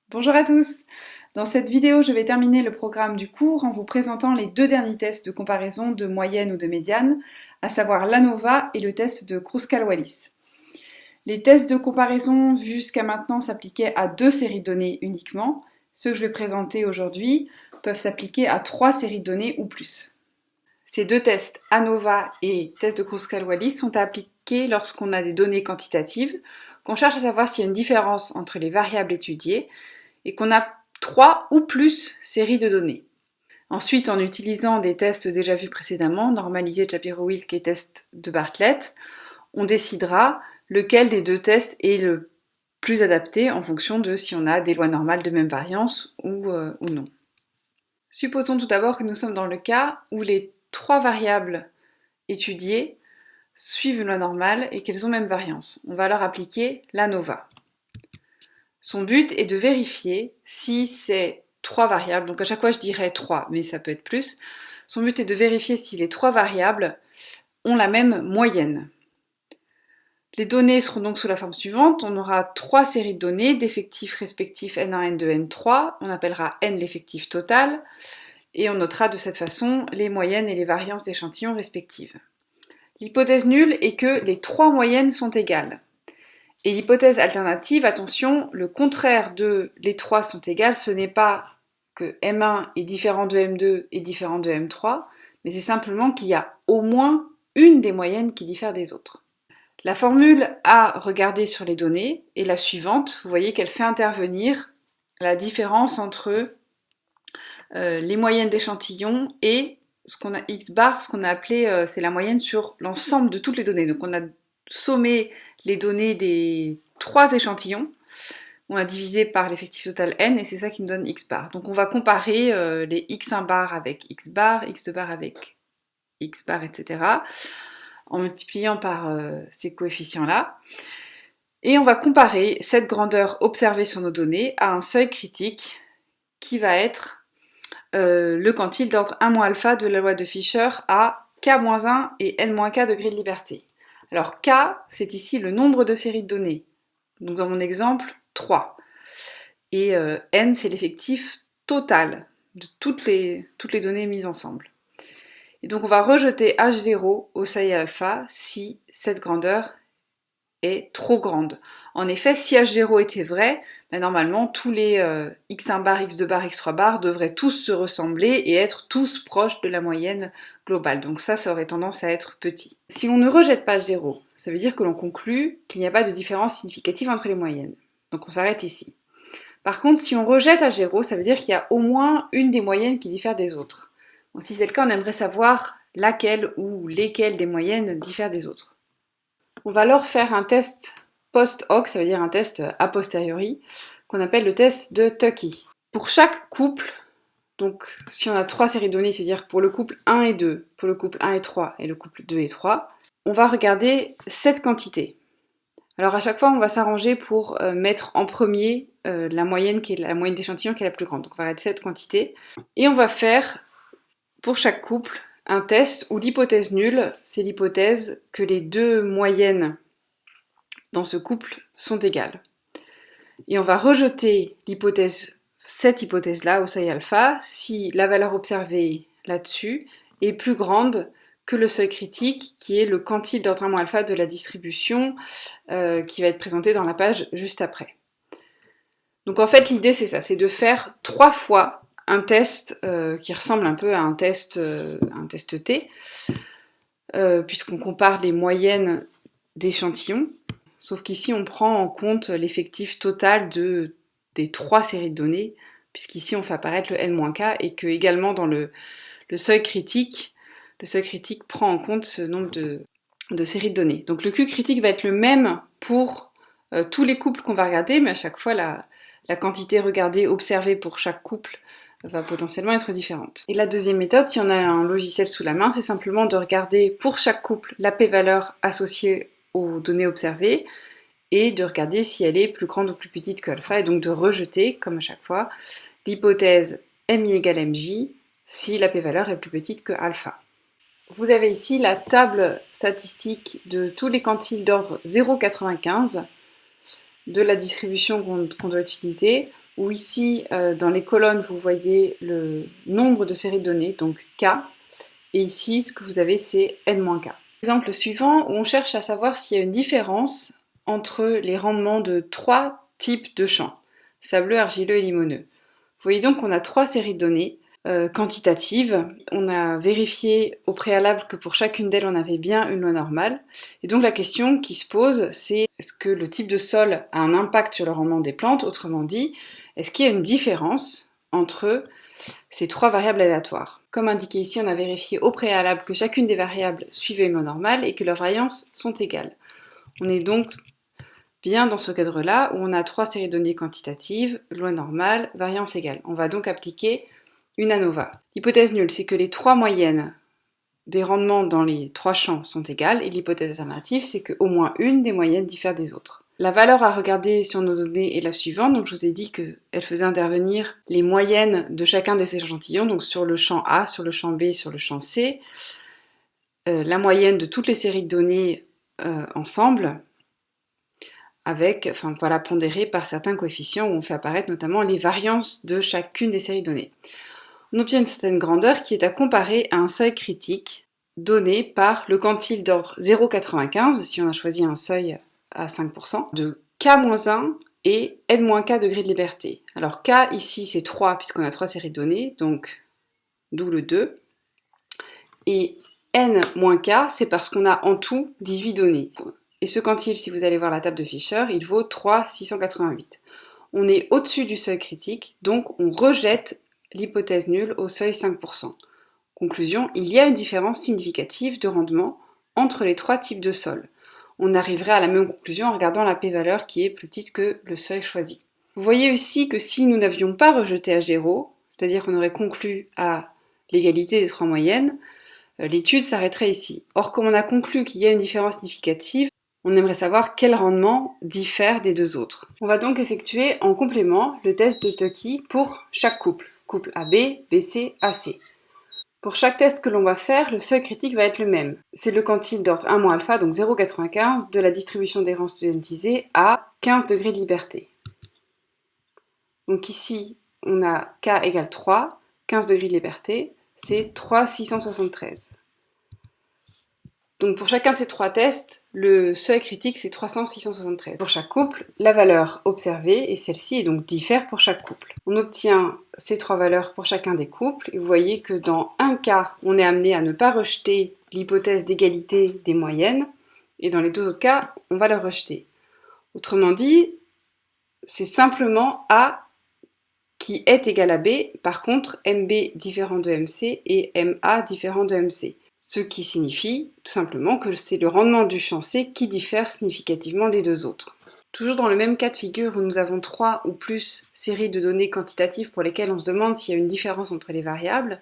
Bonjour à tous! Dans cette vidéo, je vais terminer le programme du cours en vous présentant les deux derniers tests de comparaison de moyenne ou de médiane, à savoir l'ANOVA et le test de Kruskal-Wallis. Les tests de comparaison vus jusqu'à maintenant s'appliquaient à deux séries de données uniquement. Ceux que je vais présenter aujourd'hui peuvent s'appliquer à trois séries de données ou plus. Ces deux tests, ANOVA et test de Kruskal-Wallis, sont appliqués lorsqu'on a des données quantitatives, qu'on cherche à savoir s'il y a une différence entre les variables étudiées, et qu'on a 3 ou plus séries de données. Ensuite, en utilisant des tests déjà vus précédemment, normalisé de Shapiro-Wilk et test de Bartlett, on décidera lequel des deux tests est le plus adapté en fonction de si on a des lois normales de même variance ou non. Supposons tout d'abord que nous sommes dans le cas où les trois variables étudiées suivent une loi normale et qu'elles ont même variance. On va alors appliquer l'ANOVA. Son but est de vérifier si ces trois variables, donc à chaque fois je dirais 3, mais ça peut être plus, son but est de vérifier si les trois variables ont la même moyenne. Les données seront donc sous la forme suivante, on aura trois séries de données d'effectifs respectifs N1, N2, N3, on appellera N l'effectif total, et on notera de cette façon les moyennes et les variances d'échantillons respectives. L'hypothèse nulle est que les trois moyennes sont égales. Et l'hypothèse alternative, attention, le contraire de les trois sont égales, ce n'est pas que M1 est différent de M2 et différent de M3, mais c'est simplement qu'il y a au moins une des moyennes qui diffère des autres. La formule à regarder sur les données est la suivante. Vous voyez qu'elle fait intervenir la différence entre les moyennes d'échantillons et ce qu'on a X bar, ce qu'on a appelé, c'est la moyenne sur l'ensemble de toutes les données. Donc on a sommé les données des trois échantillons, on a divisé par l'effectif total n et c'est ça qui nous donne x bar. Donc on va comparer les x1 bar avec x bar avec x bar, etc. en multipliant par ces coefficients-là. Et on va comparer cette grandeur observée sur nos données à un seuil critique qui va être le quantile d'ordre 1-alpha de la loi de Fisher à k-1 et n-k degrés de liberté. Alors k, c'est ici le nombre de séries de données. Donc dans mon exemple, 3. Et n, c'est l'effectif total de toutes les données mises ensemble. Et donc on va rejeter h0 au seuil alpha si cette grandeur est trop grande. En effet, si h0 était vrai, ben normalement tous les x1 bar, x2 bar, x3 bar devraient tous se ressembler et être tous proches de la moyenne globale. Donc ça aurait tendance à être petit. Si on ne rejette pas h0, ça veut dire que l'on conclut qu'il n'y a pas de différence significative entre les moyennes. Donc on s'arrête ici. Par contre, si on rejette h0, ça veut dire qu'il y a au moins une des moyennes qui diffère des autres. Bon, si c'est le cas, on aimerait savoir laquelle ou lesquelles des moyennes diffèrent des autres. On va alors faire un test post hoc, ça veut dire un test a posteriori, qu'on appelle le test de Tukey. Pour chaque couple, donc si on a trois séries de données, c'est-à-dire pour le couple 1 et 2, pour le couple 1 et 3 et le couple 2 et 3, on va regarder cette quantité. Alors à chaque fois, on va s'arranger pour mettre en premier la moyenne qui est la moyenne d'échantillon qui est la plus grande. Donc on va regarder cette quantité. Et on va faire, pour chaque couple, un test où l'hypothèse nulle, c'est l'hypothèse que les deux moyennes dans ce couple sont égales. Et on va rejeter cette hypothèse-là au seuil alpha si la valeur observée là-dessus est plus grande que le seuil critique qui est le quantile d'ordre 1 alpha de la distribution qui va être présenté dans la page juste après. Donc en fait l'idée c'est ça, c'est de faire 3 fois un test qui ressemble un peu à un test T, puisqu'on compare les moyennes d'échantillons, sauf qu'ici on prend en compte l'effectif total des 3 séries de données, puisqu'ici on fait apparaître le n-k et que également dans le seuil critique prend en compte ce nombre de séries de données. Donc le Q critique va être le même pour tous les couples qu'on va regarder, mais à chaque fois la quantité regardée, observée pour chaque couple va potentiellement être différente. Et la deuxième méthode, si on a un logiciel sous la main, c'est simplement de regarder pour chaque couple la p-valeur associée aux données observées et de regarder si elle est plus grande ou plus petite que alpha, et donc de rejeter, comme à chaque fois, l'hypothèse mi égale mj si la p-valeur est plus petite que alpha. Vous avez ici la table statistique de tous les quantiles d'ordre 0,95 de la distribution qu'on doit utiliser où ici, dans les colonnes, vous voyez le nombre de séries de données, donc K, et ici, ce que vous avez, c'est N-K. Exemple suivant, où on cherche à savoir s'il y a une différence entre les rendements de 3 types de champs, sableux, argileux et limoneux. Vous voyez donc qu'on a 3 séries de données quantitatives. On a vérifié au préalable que pour chacune d'elles, on avait bien une loi normale. Et donc la question qui se pose, c'est est-ce que le type de sol a un impact sur le rendement des plantes? Autrement dit, est-ce qu'il y a une différence entre ces 3 variables aléatoires? Comme indiqué ici, on a vérifié au préalable que chacune des variables suivait une loi normale et que leurs variances sont égales. On est donc bien dans ce cadre-là où on a 3 séries de données quantitatives, loi normale, variance égale. On va donc appliquer une ANOVA. L'hypothèse nulle, c'est que les 3 moyennes des rendements dans les 3 champs sont égales, et l'hypothèse alternative, c'est qu'au moins une des moyennes diffère des autres. La valeur à regarder sur nos données est la suivante, donc je vous ai dit qu'elle faisait intervenir les moyennes de chacun des échantillons, donc sur le champ A, sur le champ B, sur le champ C, la moyenne de toutes les séries de données ensemble, avec, voilà, pondérée par certains coefficients où on fait apparaître notamment les variances de chacune des séries de données. On obtient une certaine grandeur qui est à comparer à un seuil critique donné par le quantile d'ordre 0,95, si on a choisi un seuil à 5%, de K-1 et N-K degrés de liberté. Alors K ici c'est 3 puisqu'on a 3 séries de données, donc d'où le 2. Et N-K c'est parce qu'on a en tout 18 données. Et ce quantile, si vous allez voir la table de Fisher, il vaut 3,688. On est au-dessus du seuil critique, donc on rejette l'hypothèse nulle au seuil 5%. Conclusion, il y a une différence significative de rendement entre les 3 types de sols. On arriverait à la même conclusion en regardant la p-valeur qui est plus petite que le seuil choisi. Vous voyez aussi que si nous n'avions pas rejeté à 0, c'est-à-dire qu'on aurait conclu à l'égalité des 3 moyennes, l'étude s'arrêterait ici. Or, comme on a conclu qu'il y a une différence significative, on aimerait savoir quel rendement diffère des deux autres. On va donc effectuer en complément le test de Tukey pour chaque couple AB, BC, AC. Pour chaque test que l'on va faire, le seuil critique va être le même. C'est le quantile d'ordre 1 alpha, donc 0,95, de la distribution d'errance studentisée à 15 degrés de liberté. Donc ici, on a K égale 3, 15 degrés de liberté, c'est 3,673. Donc pour chacun de ces 3 tests, le seuil critique c'est 3,673. Pour chaque couple, la valeur observée est celle-ci et donc diffère pour chaque couple. On obtient ces 3 valeurs pour chacun des couples et vous voyez que dans un cas, on est amené à ne pas rejeter l'hypothèse d'égalité des moyennes et dans les 2 autres cas, on va le rejeter. Autrement dit, c'est simplement A qui est égal à B, par contre MB différent de MC et MA différent de MC. Ce qui signifie tout simplement que c'est le rendement du champ C qui diffère significativement des 2 autres. Toujours dans le même cas de figure où nous avons 3 ou plus séries de données quantitatives pour lesquelles on se demande s'il y a une différence entre les variables,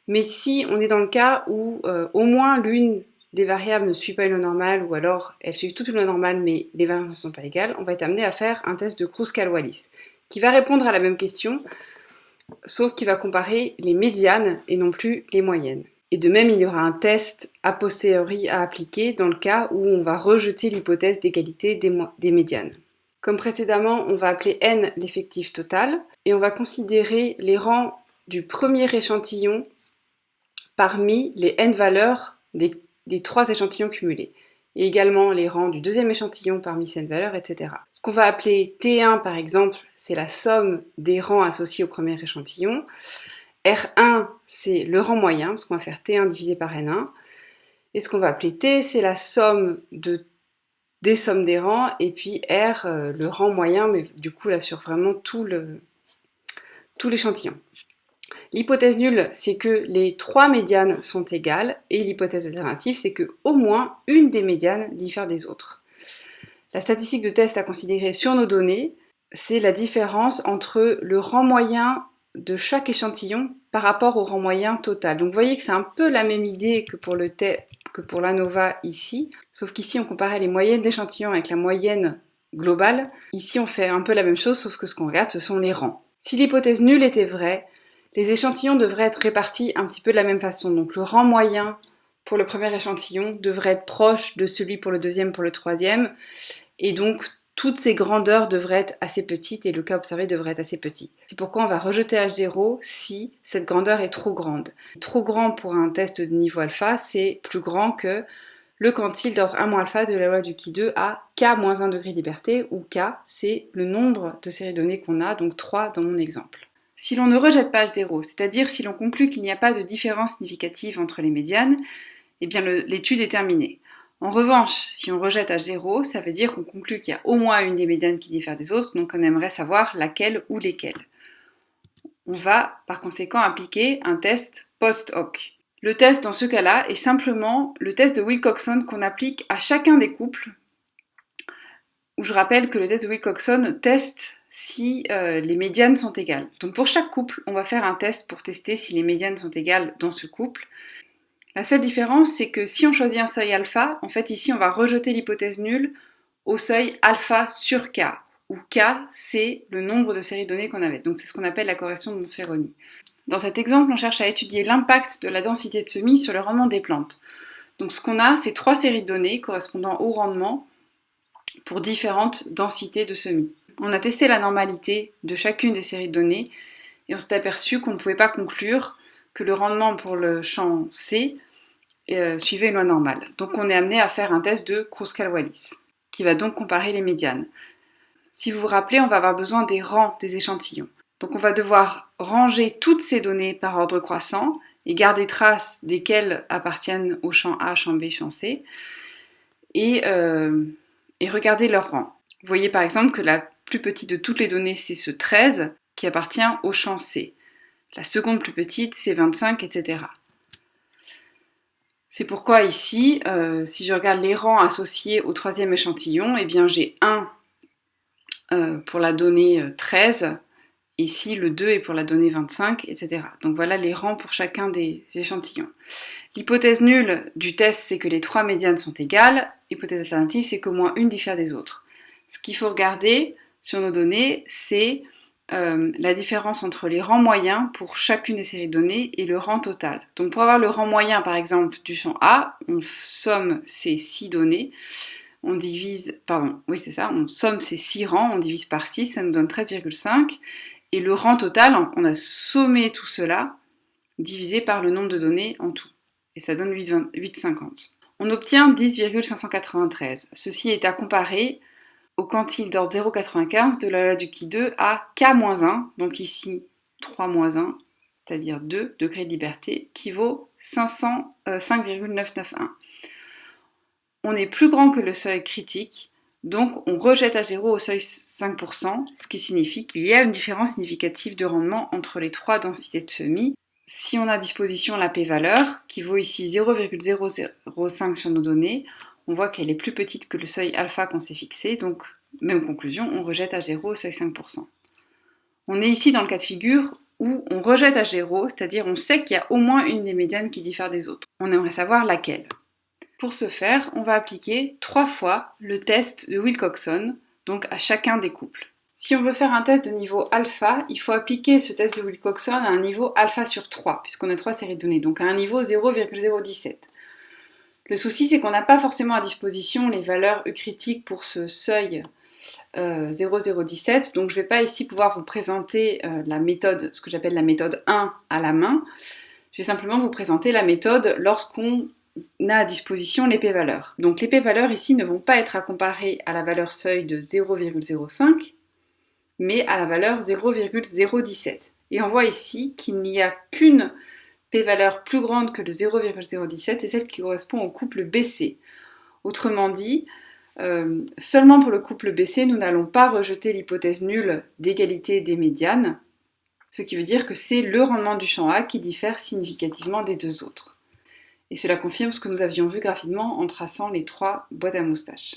mais si on est dans le cas où au moins l'une des variables ne suit pas une loi normale ou alors elles suivent toute une loi normale mais les variances ne sont pas égales, on va être amené à faire un test de Kruskal-Wallis qui va répondre à la même question, sauf qu'il va comparer les médianes et non plus les moyennes. Et de même, il y aura un test a posteriori à appliquer dans le cas où on va rejeter l'hypothèse d'égalité des médianes. Comme précédemment, on va appeler n l'effectif total et on va considérer les rangs du premier échantillon parmi les n valeurs des 3 échantillons cumulés. Et également les rangs du deuxième échantillon parmi ces n valeurs, etc. Ce qu'on va appeler T1 par exemple, c'est la somme des rangs associés au premier échantillon. R1, c'est le rang moyen, parce qu'on va faire T1 divisé par N1. Et ce qu'on va appeler T, c'est la somme des sommes des rangs, et puis R, le rang moyen, mais du coup là sur vraiment tout l'échantillon. L'hypothèse nulle, c'est que les 3 médianes sont égales, et l'hypothèse alternative, c'est que au moins une des médianes diffère des autres. La statistique de test à considérer sur nos données, c'est la différence entre le rang moyen de chaque échantillon par rapport au rang moyen total. Donc vous voyez que c'est un peu la même idée que pour l'ANOVA ici, sauf qu'ici on comparait les moyennes d'échantillons avec la moyenne globale. Ici on fait un peu la même chose, sauf que ce qu'on regarde ce sont les rangs. Si l'hypothèse nulle était vraie, les échantillons devraient être répartis un petit peu de la même façon. Donc le rang moyen pour le premier échantillon devrait être proche de celui pour le deuxième, pour le troisième, et donc toutes ces grandeurs devraient être assez petites et le cas observé devrait être assez petit. C'est pourquoi on va rejeter H0 si cette grandeur est trop grande. Trop grand pour un test de niveau alpha, c'est plus grand que le quantile d'ordre 1 alpha de la loi du Ki2 à K-1 degré de liberté, où K, c'est le nombre de séries données qu'on a, donc 3 dans mon exemple. Si l'on ne rejette pas H0, c'est-à-dire si l'on conclut qu'il n'y a pas de différence significative entre les médianes, eh bien l'étude est terminée. En revanche, si on rejette H0, ça veut dire qu'on conclut qu'il y a au moins une des médianes qui diffère des autres, donc on aimerait savoir laquelle ou lesquelles. On va par conséquent appliquer un test post-hoc. Le test dans ce cas-là est simplement le test de Wilcoxon qu'on applique à chacun des couples, où je rappelle que le test de Wilcoxon teste si les médianes sont égales. Donc pour chaque couple, on va faire un test pour tester si les médianes sont égales dans ce couple. La seule différence, c'est que si on choisit un seuil alpha, en fait ici on va rejeter l'hypothèse nulle au seuil alpha sur K, où K c'est le nombre de séries données qu'on avait. Donc c'est ce qu'on appelle la corrélation de Monferroni. Dans cet exemple, on cherche à étudier l'impact de la densité de semis sur le rendement des plantes. Donc ce qu'on a, c'est 3 séries de données correspondant au rendement pour différentes densités de semis. On a testé la normalité de chacune des séries de données et on s'est aperçu qu'on ne pouvait pas conclure que le rendement pour le champ C suivait une loi normale. Donc on est amené à faire un test de Kruskal-Wallis, qui va donc comparer les médianes. Si vous vous rappelez, on va avoir besoin des rangs des échantillons. Donc on va devoir ranger toutes ces données par ordre croissant et garder trace desquelles appartiennent au champ A, champ B, champ C, et regarder leur rang. Vous voyez par exemple que la plus petite de toutes les données, c'est ce 13 qui appartient au champ C. La seconde plus petite, c'est 25, etc. C'est pourquoi ici, si je regarde les rangs associés au troisième échantillon, eh bien j'ai 1 pour la donnée 13, ici le 2 est pour la donnée 25, etc. Donc voilà les rangs pour chacun des échantillons. L'hypothèse nulle du test, c'est que les 3 médianes sont égales. L'hypothèse alternative, c'est qu'au moins une diffère des autres. Ce qu'il faut regarder sur nos données, c'est la différence entre les rangs moyens pour chacune des séries de données et le rang total. Donc pour avoir le rang moyen par exemple du champ A, on somme ces 6 données, on somme ces 6 rangs, on divise par 6, ça nous donne 13,5, et le rang total, on a sommé tout cela, divisé par le nombre de données en tout, et ça donne 8,50. On obtient 10,593. Ceci est à comparer au quantile d'ordre 0,95 de la loi du Ki2 à K-1, donc ici 3-1, c'est-à-dire 2 degrés de liberté, qui vaut 5,991. On est plus grand que le seuil critique, donc on rejette H0 au seuil 5%, ce qui signifie qu'il y a une différence significative de rendement entre les 3 densités de semis. Si on a à disposition la p-valeur, qui vaut ici 0,005 sur nos données, on voit qu'elle est plus petite que le seuil alpha qu'on s'est fixé, donc même conclusion, on rejette H0 au seuil 5%. On est ici dans le cas de figure où on rejette H0, c'est-à-dire on sait qu'il y a au moins une des médianes qui diffère des autres. On aimerait savoir laquelle. Pour ce faire, on va appliquer 3 fois le test de Wilcoxon, donc à chacun des couples. Si on veut faire un test de niveau alpha, il faut appliquer ce test de Wilcoxon à un niveau alpha sur 3, puisqu'on a 3 séries de données, donc à un niveau 0,017. Le souci, c'est qu'on n'a pas forcément à disposition les valeurs eucritiques pour ce seuil 0,017, donc je ne vais pas ici pouvoir vous présenter la méthode, ce que j'appelle la méthode 1 à la main. Je vais simplement vous présenter la méthode lorsqu'on a à disposition les p-valeurs. Donc les p-valeurs ici ne vont pas être à comparer à la valeur seuil de 0,05, mais à la valeur 0,017. Et on voit ici qu'il n'y a qu'une p-valeur plus grande que le 0,017, c'est celle qui correspond au couple BC. Autrement dit, seulement pour le couple BC, nous n'allons pas rejeter l'hypothèse nulle d'égalité des médianes, ce qui veut dire que c'est le rendement du champ A qui diffère significativement des deux autres. Et cela confirme ce que nous avions vu graphiquement en traçant les 3 boîtes à moustaches.